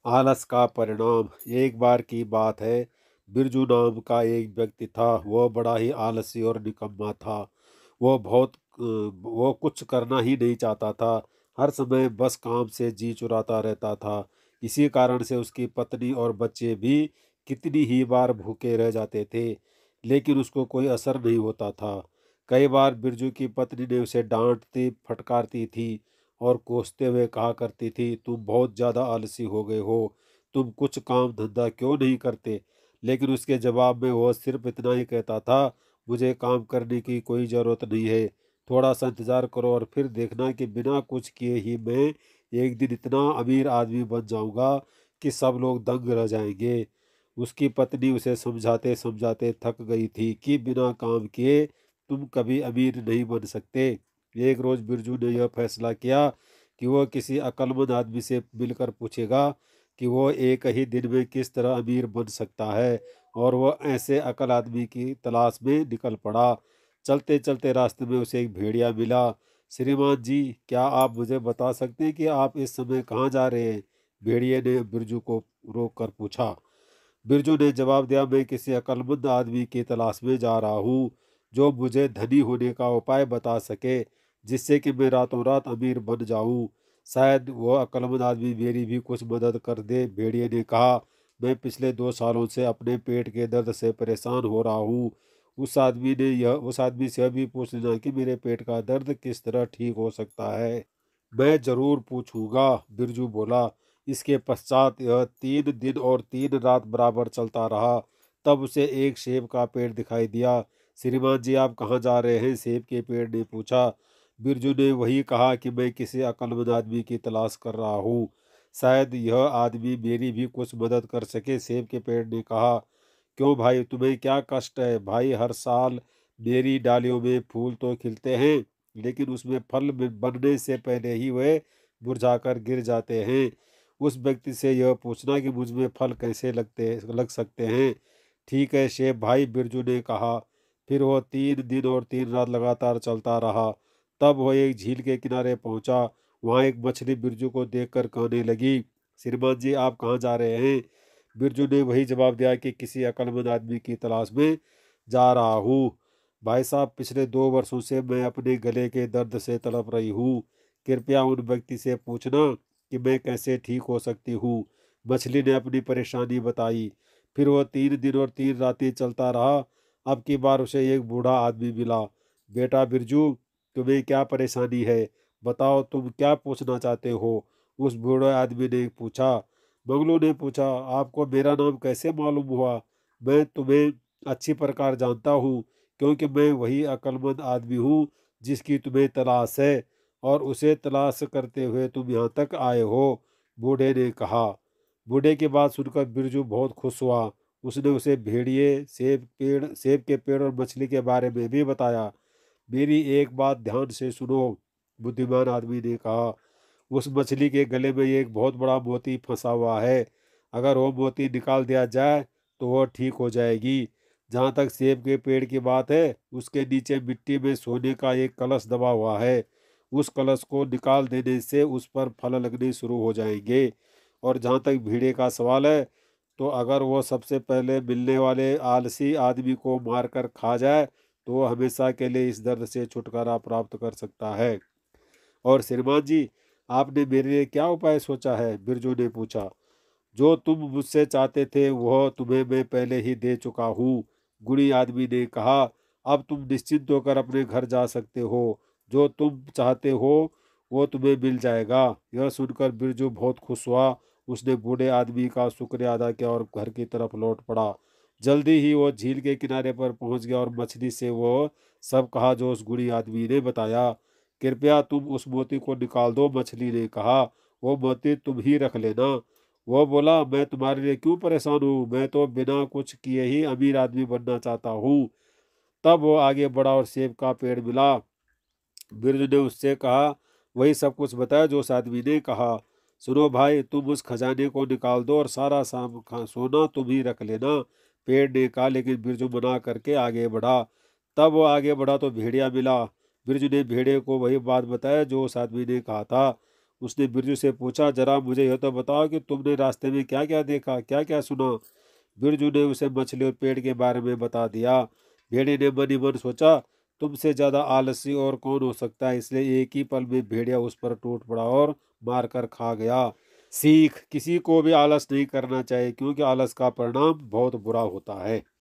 आलस का परिणाम। एक बार की बात है, बिरजू नाम का एक व्यक्ति था। वह बड़ा ही आलसी और निकम्मा था। वो कुछ करना ही नहीं चाहता था। हर समय बस काम से जी चुराता रहता था। इसी कारण से उसकी पत्नी और बच्चे भी कितनी ही बार भूखे रह जाते थे, लेकिन उसको कोई असर नहीं होता था। कई बार बिरजू की पत्नी ने उसे डांटती फटकारती थी और कोसते हुए कहा करती थी, तुम बहुत ज़्यादा आलसी हो गए हो, तुम कुछ काम धंधा क्यों नहीं करते। लेकिन उसके जवाब में वह सिर्फ इतना ही कहता था, मुझे काम करने की कोई ज़रूरत नहीं है, थोड़ा सा इंतज़ार करो और फिर देखना कि बिना कुछ किए ही मैं एक दिन इतना अमीर आदमी बन जाऊंगा कि सब लोग दंग रह जाएंगे। उसकी पत्नी उसे समझाते समझाते थक गई थी कि बिना काम किए तुम कभी अमीर नहीं बन सकते। एक रोज़ बिरजू ने यह फैसला किया कि वह किसी अक्लमंद आदमी से मिलकर पूछेगा कि वह एक ही दिन में किस तरह अमीर बन सकता है, और वह ऐसे अकल आदमी की तलाश में निकल पड़ा। चलते चलते रास्ते में उसे एक भेड़िया मिला। श्रीमान जी, क्या आप मुझे बता सकते हैं कि आप इस समय कहाँ जा रहे हैं? भेड़िए ने बिरजू को रोक कर पूछा। बिरजू ने जवाब दिया, मैं किसी अक्लमंद आदमी की तलाश में जा रहा हूँ जो मुझे धनी होने का उपाय बता सके, जिससे कि मैं रातों रात अमीर बन जाऊँ। शायद वह अक्लमंद आदमी मेरी भी कुछ मदद कर दे। भेड़िए ने कहा, मैं पिछले 2 सालों से अपने पेट के दर्द से परेशान हो रहा हूँ। उस आदमी से यह भी पूछ लेना कि मेरे पेट का दर्द किस तरह ठीक हो सकता है। मैं जरूर पूछूंगा, बिरजू बोला। इसके पश्चात यह 3 दिन और 3 रात बराबर चलता रहा। तब उसे एक सेब का पेड़ दिखाई दिया। श्रीमान जी, आप कहाँ जा रहे हैं? सेब के पेड़ ने पूछा। बिरजू ने वही कहा कि मैं किसी अक्लमंद आदमी की तलाश कर रहा हूँ, शायद यह आदमी मेरी भी कुछ मदद कर सके। सेब के पेड़ ने कहा, क्यों भाई, तुम्हें क्या कष्ट है? भाई, हर साल मेरी डालियों में फूल तो खिलते हैं, लेकिन उसमें बनने से पहले ही वे मुरझाकर गिर जाते हैं। उस व्यक्ति से यह पूछना कि मुझ में फल कैसे लग सकते हैं। ठीक है शेफ भाई, बिरजू ने कहा। फिर वह 3 दिन और 3 रात लगातार चलता रहा। तब वह एक झील के किनारे पहुंचा। वहां एक मछली बिरजू को देखकर कहने लगी, श्रीमान जी, आप कहाँ जा रहे हैं? बिरजू ने वही जवाब दिया कि किसी अक्लमंद आदमी की तलाश में जा रहा हूँ। भाई साहब, पिछले 2 वर्षों से मैं अपने गले के दर्द से तड़प रही हूँ। कृपया उन व्यक्ति से पूछना कि मैं कैसे ठीक हो सकती हूँ। मछली ने अपनी परेशानी बताई। फिर वह 3 दिन और 3 रातें चलता रहा। अब की बार उसे एक बूढ़ा आदमी मिला। बेटा बिरजू, तुम्हें क्या परेशानी है? बताओ, तुम क्या पूछना चाहते हो? उस बूढ़े आदमी ने पूछा। बगलू ने पूछा, आपको मेरा नाम कैसे मालूम हुआ? मैं तुम्हें अच्छी प्रकार जानता हूँ, क्योंकि मैं वही अक्लमंद आदमी हूँ जिसकी तुम्हें तलाश है, और उसे तलाश करते हुए तुम यहाँ तक आए हो, बूढ़े ने कहा। बूढ़े की बात सुनकर बिरजू बहुत खुश हुआ। उसने उसे भेड़िए, सेब के पेड़ और मछली के बारे में भी बताया। मेरी एक बात ध्यान से सुनो, बुद्धिमान आदमी ने कहा। उस मछली के गले में एक बहुत बड़ा मोती फंसा हुआ है। अगर वो मोती निकाल दिया जाए तो वह ठीक हो जाएगी। जहाँ तक सेब के पेड़ की बात है, उसके नीचे मिट्टी में सोने का एक कलश दबा हुआ है। उस कलश को निकाल देने से उस पर फल लगने शुरू हो जाएंगे। और जहाँ तक भीड़े का सवाल है, तो अगर वो सबसे पहले मिलने वाले आलसी आदमी को मारकर खा जाए तो वो हमेशा के लिए इस दर्द से छुटकारा प्राप्त कर सकता है। और श्रीमान जी, आपने मेरे लिए क्या उपाय सोचा है? बिरजू ने पूछा। जो तुम मुझसे चाहते थे वह तुम्हें मैं पहले ही दे चुका हूँ, गुणी आदमी ने कहा। अब तुम निश्चिंत होकर अपने घर जा सकते हो। जो तुम चाहते हो वो तुम्हें मिल जाएगा। यह सुनकर बिरजू बहुत खुश हुआ। उसने बूढ़े आदमी का शुक्रिया अदा किया और घर की तरफ लौट पड़ा। जल्दी ही वो झील के किनारे पर पहुंच गया और मछली से वो सब कहा जो उस गुणी आदमी ने बताया। कृपया तुम उस मोती को निकाल दो, मछली ने कहा। वो मोती तुम ही रख लेना। वो बोला, मैं तुम्हारे लिए क्यों परेशान हूँ, मैं तो बिना कुछ किए ही अमीर आदमी बनना चाहता हूँ। तब वो आगे बढ़ा और सेब का पेड़ मिला। बिरजू ने उससे कहा, वही सब कुछ बताया जो उस आदमी ने कहा। सुनो भाई, तुम उस खजाने को निकाल दो और सारा सोना तुम ही रख लेना, पेड़ ने कहा। लेकिन बिरजू मना करके आगे बढ़ा। तब वो आगे बढ़ा तो भेड़िया मिला। बिरजू ने भेड़िए को वही बात बताया जो उस आदमी ने कहा था। उसने बिरजू से पूछा, जरा मुझे यह तो बताओ कि तुमने रास्ते में क्या क्या देखा, क्या क्या सुना। बिरजू ने उसे मछली और पेड़ के बारे में बता दिया। भेड़िए ने मन ही मन सोचा, तुमसे ज्यादा आलसी और कौन हो सकता है, इसलिए एक ही पल में भेड़िया उस पर टूट पड़ा और मार कर खा गया। सीख, किसी को भी आलस नहीं करना चाहिए, क्योंकि आलस का परिणाम बहुत बुरा होता है।